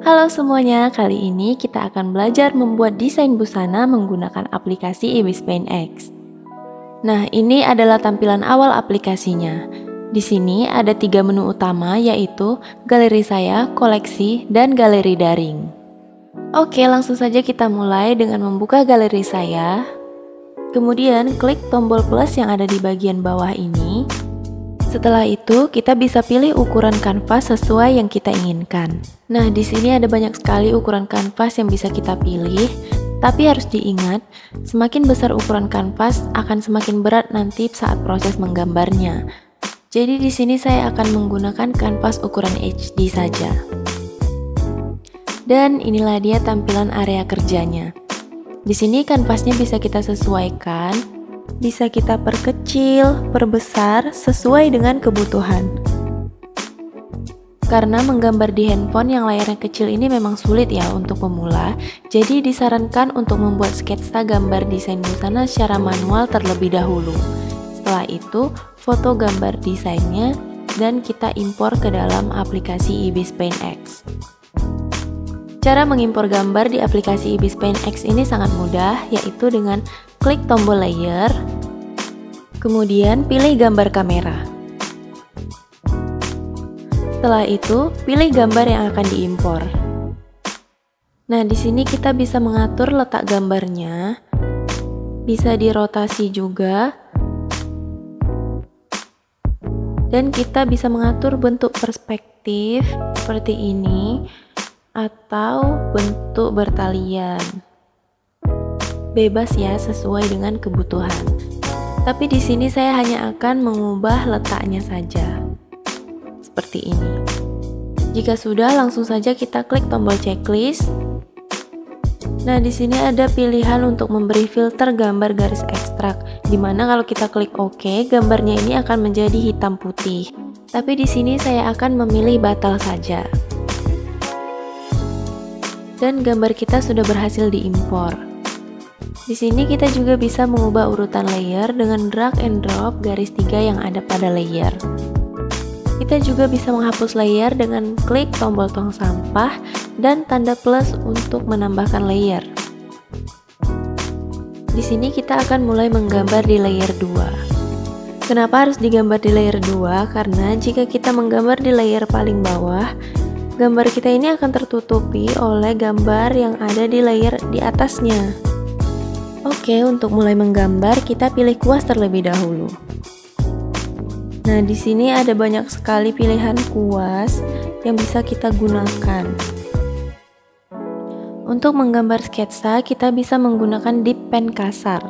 Halo semuanya, kali ini kita akan belajar membuat desain busana menggunakan aplikasi Ibis Paint X. Nah, ini adalah tampilan awal aplikasinya. Di sini ada 3 menu utama, yaitu galeri saya, koleksi, dan galeri daring. Oke, langsung saja kita mulai dengan membuka galeri saya. Kemudian klik tombol plus yang ada di bagian bawah ini. Setelah itu, kita bisa pilih ukuran kanvas sesuai yang kita inginkan. Nah, di sini ada banyak sekali ukuran kanvas yang bisa kita pilih, tapi harus diingat, semakin besar ukuran kanvas akan semakin berat nanti saat proses menggambarnya. Jadi di sini saya akan menggunakan kanvas ukuran HD saja. Dan inilah dia tampilan area kerjanya. Di sini kanvasnya bisa kita sesuaikan, bisa kita perkecil, perbesar, sesuai dengan kebutuhan. Karena menggambar di handphone yang layarnya kecil ini memang sulit ya untuk pemula, jadi disarankan untuk membuat sketsa gambar desain busana secara manual terlebih dahulu. Setelah itu, foto gambar desainnya dan kita impor ke dalam aplikasi Ibis Paint X. Cara mengimpor gambar di aplikasi Ibis Paint X ini sangat mudah, yaitu dengan klik tombol layer, kemudian pilih gambar kamera. Setelah itu, pilih gambar yang akan diimpor. Nah, di sini kita bisa mengatur letak gambarnya, bisa dirotasi juga, dan kita bisa mengatur bentuk perspektif seperti ini, atau bentuk bertalian. Bebas ya, sesuai dengan kebutuhan. Tapi di sini saya hanya akan mengubah letaknya saja. Seperti ini. Jika sudah, langsung saja kita klik tombol checklist. Nah, di sini ada pilihan untuk memberi filter gambar garis ekstrak, dimana kalau kita klik OK, gambarnya ini akan menjadi hitam putih. Tapi di sini saya akan memilih batal saja. Dan gambar kita sudah berhasil diimpor. Di sini kita juga bisa mengubah urutan layer dengan drag and drop garis 3 yang ada pada layer. Kita juga bisa menghapus layer dengan klik tombol tong sampah dan tanda plus untuk menambahkan layer. Di sini kita akan mulai menggambar di layer 2. Kenapa harus digambar di layer 2? Karena jika kita menggambar di layer paling bawah, gambar kita ini akan tertutupi oleh gambar yang ada di layer di atasnya. Oke, untuk mulai menggambar kita pilih kuas terlebih dahulu. Nah, di sini ada banyak sekali pilihan kuas yang bisa kita gunakan. Untuk menggambar sketsa, kita bisa menggunakan dip pen kasar.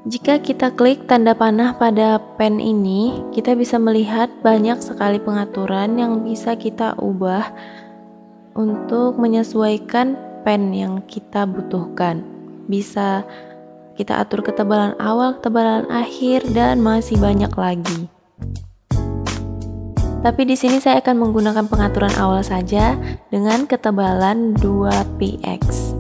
Jika kita klik tanda panah pada pen ini, kita bisa melihat banyak sekali pengaturan yang bisa kita ubah untuk menyesuaikan pen yang kita butuhkan. Bisa kita atur ketebalan awal, ketebalan akhir, dan masih banyak lagi. Tapi di sini saya akan menggunakan pengaturan awal saja dengan ketebalan 2px.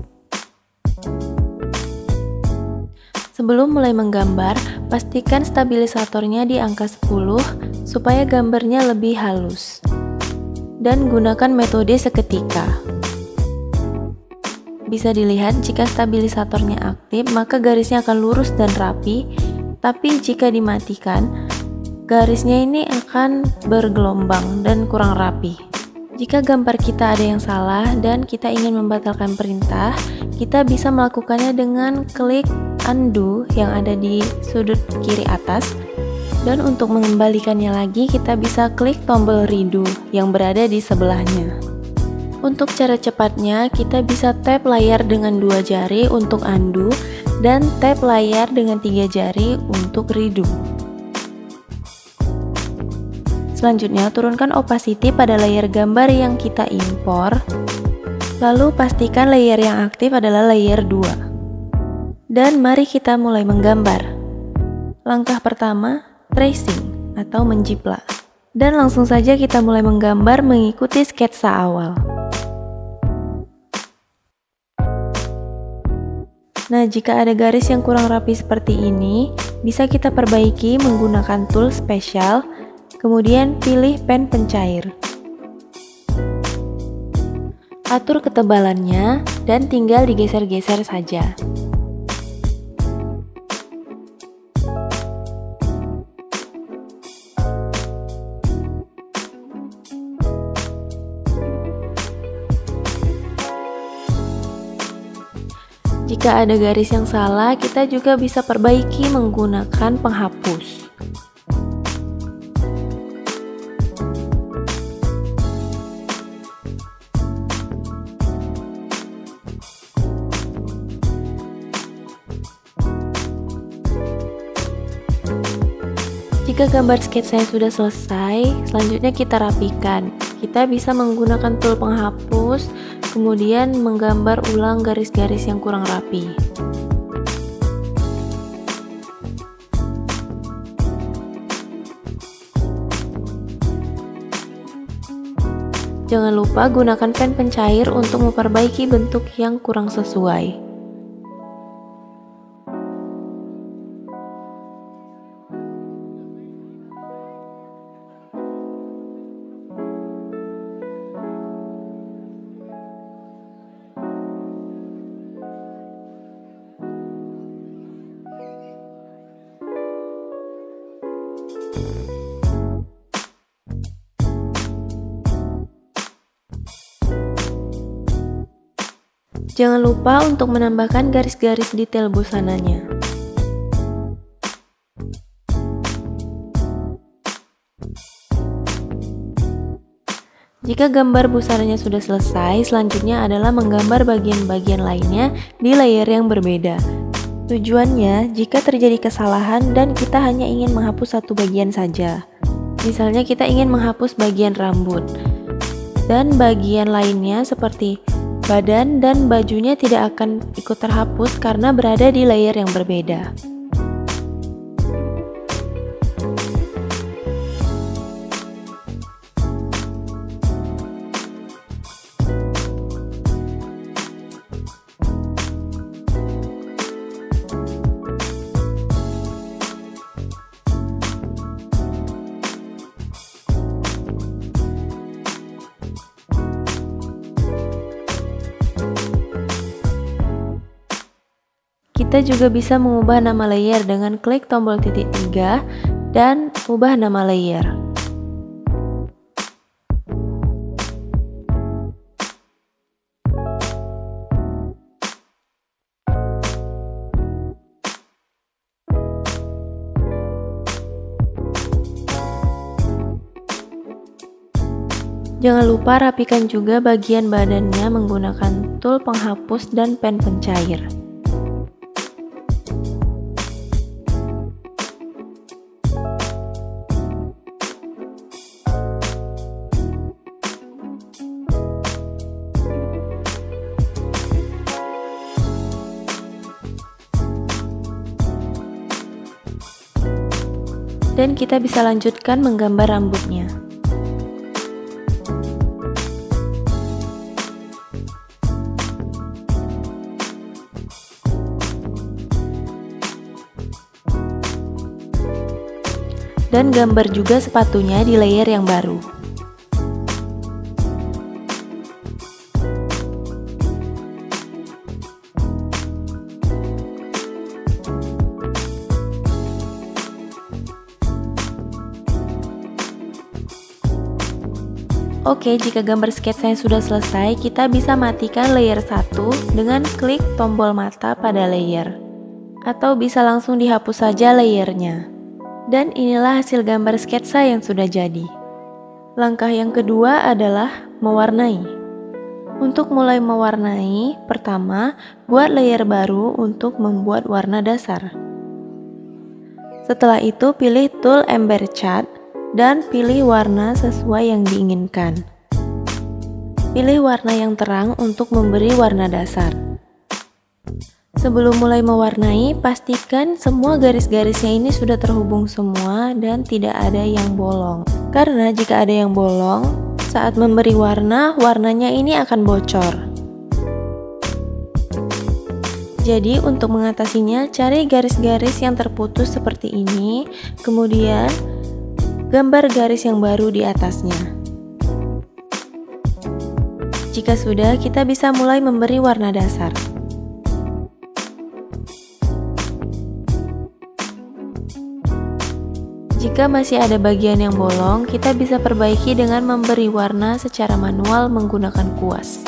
Sebelum mulai menggambar, pastikan stabilisatornya di angka 10 supaya gambarnya lebih halus. Dan gunakan metode seketika. Bisa dilihat jika stabilisatornya aktif, maka garisnya akan lurus dan rapi, tapi jika dimatikan, garisnya ini akan bergelombang dan kurang rapi. Jika gambar kita ada yang salah dan kita ingin membatalkan perintah, kita bisa melakukannya dengan klik undo yang ada di sudut kiri atas, dan untuk mengembalikannya lagi kita bisa klik tombol redo yang berada di sebelahnya. Untuk cara cepatnya, kita bisa tap layar dengan 2 jari untuk undo dan tap layar dengan 3 jari untuk redo. Selanjutnya, turunkan opacity pada layer gambar yang kita impor. Lalu pastikan layer yang aktif adalah layer 2. Dan mari kita mulai menggambar. Langkah pertama, tracing atau menjiplak. Dan langsung saja kita mulai menggambar mengikuti sketsa awal. Nah, jika ada garis yang kurang rapi seperti ini, bisa kita perbaiki menggunakan tool spesial, kemudian pilih pen pencair. Atur ketebalannya dan tinggal digeser-geser saja. Jika ada garis yang salah, kita juga bisa perbaiki menggunakan penghapus. Jika gambar sketsanya sudah selesai, selanjutnya kita rapikan. Kita bisa menggunakan tool penghapus, kemudian menggambar ulang garis-garis yang kurang rapi. Jangan lupa gunakan pen pencair untuk memperbaiki bentuk yang kurang sesuai. Jangan lupa untuk menambahkan garis-garis detail busananya. Jika gambar busananya sudah selesai, selanjutnya adalah menggambar bagian-bagian lainnya di layer yang berbeda. Tujuannya, jika terjadi kesalahan dan kita hanya ingin menghapus satu bagian saja. Misalnya kita ingin menghapus bagian rambut, dan bagian lainnya seperti badan dan bajunya tidak akan ikut terhapus karena berada di layer yang berbeda. Kita juga bisa mengubah nama layer dengan klik tombol titik 3 dan ubah nama layer. Jangan lupa rapikan juga bagian badannya menggunakan tool penghapus dan pen pencair. Dan kita bisa lanjutkan menggambar rambutnya. Dan gambar juga sepatunya di layer yang baru. Oke, jika gambar sketsanya sudah selesai, kita bisa matikan layer 1 dengan klik tombol mata pada layer. Atau bisa langsung dihapus saja layernya. Dan inilah hasil gambar sketsa yang sudah jadi. Langkah yang kedua adalah mewarnai. Untuk mulai mewarnai, pertama, buat layer baru untuk membuat warna dasar. Setelah itu, pilih tool Ember Cat dan pilih warna sesuai yang diinginkan. Pilih warna yang terang untuk memberi warna dasar. Sebelum mulai mewarnai, pastikan semua garis-garisnya ini sudah terhubung semua dan tidak ada yang bolong. Karena jika ada yang bolong, saat memberi warna, warnanya ini akan bocor. Jadi untuk mengatasinya, cari garis-garis yang terputus seperti ini, kemudian gambar garis yang baru di atasnya. Jika sudah, kita bisa mulai memberi warna dasar. Jika masih ada bagian yang bolong, kita bisa perbaiki dengan memberi warna secara manual menggunakan kuas.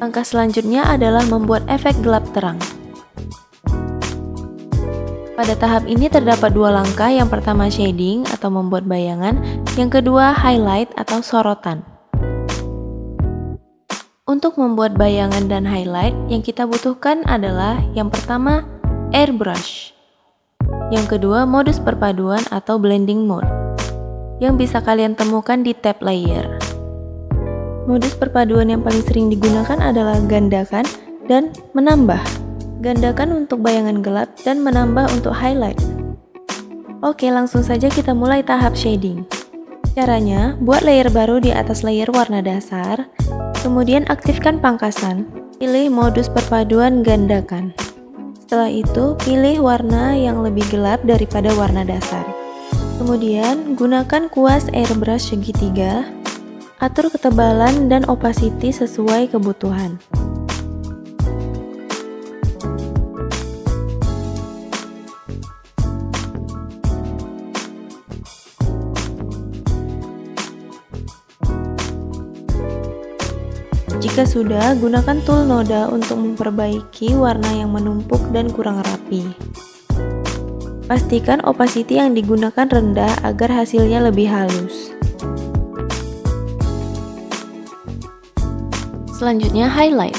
Langkah selanjutnya adalah membuat efek gelap terang. Pada tahap ini terdapat dua langkah, yang pertama shading atau membuat bayangan, yang kedua highlight atau sorotan. Untuk membuat bayangan dan highlight, yang kita butuhkan adalah yang pertama airbrush, yang kedua modus perpaduan atau blending mode, yang bisa kalian temukan di tab layer. Modus perpaduan yang paling sering digunakan adalah gandakan dan menambah. Gandakan untuk bayangan gelap dan menambah untuk highlight. Oke, langsung saja kita mulai tahap shading. Caranya, buat layer baru di atas layer warna dasar, kemudian aktifkan pangkasan, pilih modus perpaduan gandakan. Setelah itu, pilih warna yang lebih gelap daripada warna dasar. Kemudian, gunakan kuas airbrush segitiga, atur ketebalan dan opacity sesuai kebutuhan. Jika sudah, gunakan tool noda untuk memperbaiki warna yang menumpuk dan kurang rapi. Pastikan opacity yang digunakan rendah agar hasilnya lebih halus. Selanjutnya highlight.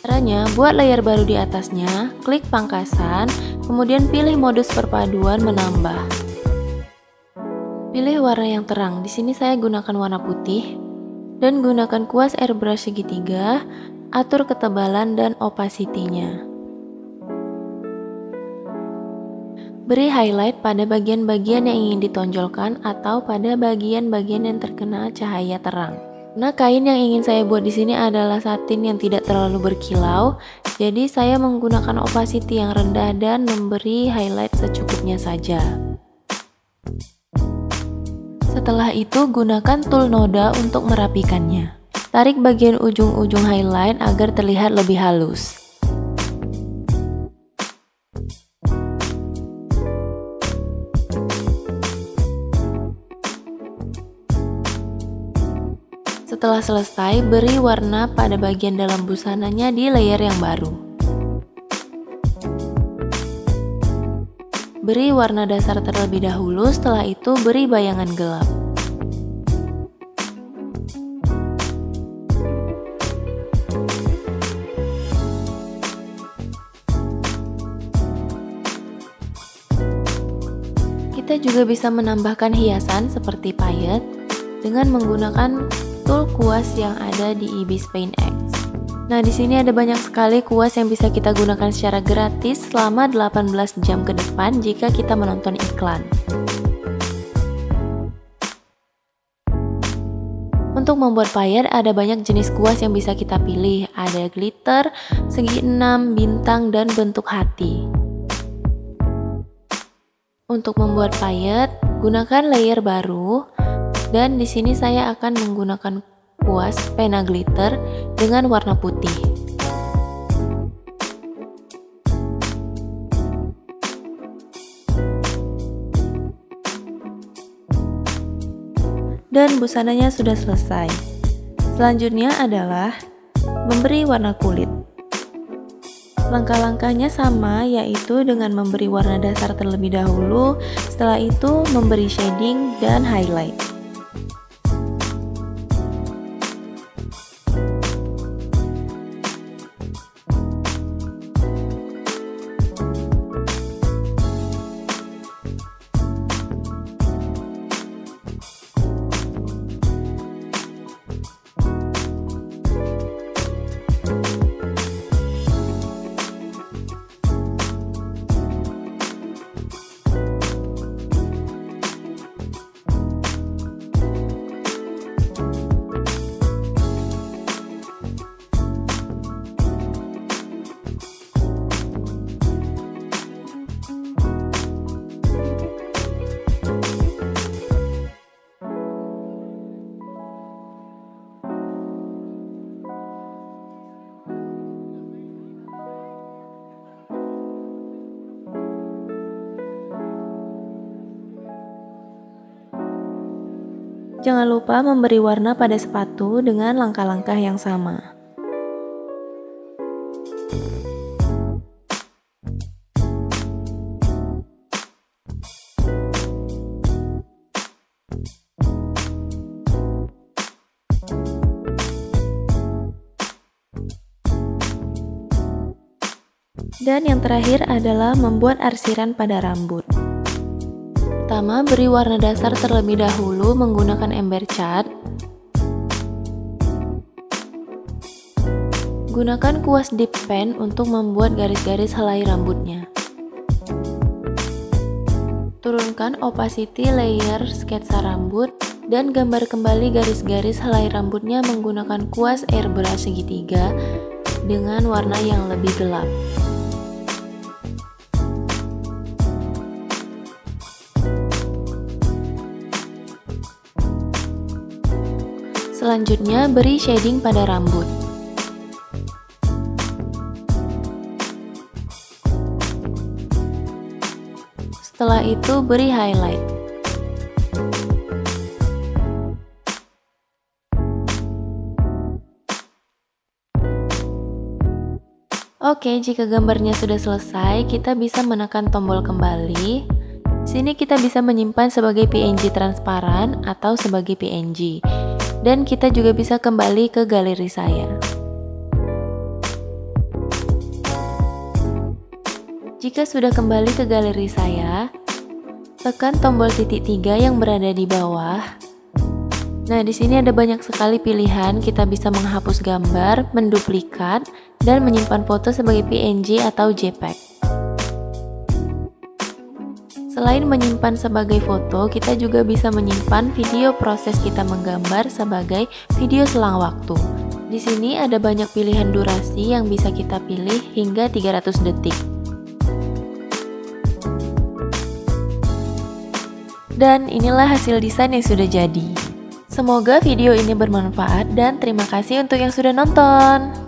Caranya, buat layer baru di atasnya, klik pangkasan, kemudian pilih modus perpaduan menambah. Pilih warna yang terang, di sini saya gunakan warna putih. Dan gunakan kuas airbrush segitiga, atur ketebalan dan opacity-nya. Beri highlight pada bagian-bagian yang ingin ditonjolkan atau pada bagian-bagian yang terkena cahaya terang. Nah, kain yang ingin saya buat di sini adalah satin yang tidak terlalu berkilau, jadi saya menggunakan opacity yang rendah dan memberi highlight secukupnya saja. Setelah itu, gunakan tool noda untuk merapikannya. Tarik bagian ujung-ujung highlight agar terlihat lebih halus. Setelah selesai, beri warna pada bagian dalam busananya di layer yang baru. Beri warna dasar terlebih dahulu, setelah itu beri bayangan gelap. Kita juga bisa menambahkan hiasan seperti paillette dengan menggunakan tool kuas yang ada di Ibis Paint X. Nah, di sini ada banyak sekali kuas yang bisa kita gunakan secara gratis selama 18 jam ke depan jika kita menonton iklan. Untuk membuat paillette ada banyak jenis kuas yang bisa kita pilih. Ada glitter, segi 6, bintang, dan bentuk hati. Untuk membuat paillette, gunakan layer baru, dan di sini saya akan menggunakan kuas pena glitter dengan warna putih. Dan busananya sudah selesai. Selanjutnya adalah memberi warna kulit. Langkah-langkahnya sama, yaitu dengan memberi warna dasar terlebih dahulu, setelah itu memberi shading dan highlight. Jangan lupa memberi warna pada sepatu dengan langkah-langkah yang sama. Dan yang terakhir adalah membuat arsiran pada rambut. Pertama, beri warna dasar terlebih dahulu menggunakan ember cat. Gunakan kuas dip pen untuk membuat garis-garis helai rambutnya. Turunkan opacity layer sketsa rambut dan gambar kembali garis-garis helai rambutnya menggunakan kuas airbrush segitiga dengan warna yang lebih gelap. Selanjutnya, beri shading pada rambut. Setelah itu, beri highlight. Oke, jika gambarnya sudah selesai, kita bisa menekan tombol kembali. Sini kita bisa menyimpan sebagai PNG transparan atau sebagai PNG. Dan kita juga bisa kembali ke galeri saya. Jika sudah kembali ke galeri saya, tekan tombol titik 3 yang berada di bawah. Nah, di sini ada banyak sekali pilihan. Kita bisa menghapus gambar, menduplikat, dan menyimpan foto sebagai PNG atau JPEG. Selain menyimpan sebagai foto, kita juga bisa menyimpan video proses kita menggambar sebagai video selang waktu. Di sini ada banyak pilihan durasi yang bisa kita pilih hingga 300 detik. Dan inilah hasil desain yang sudah jadi. Semoga video ini bermanfaat dan terima kasih untuk yang sudah nonton.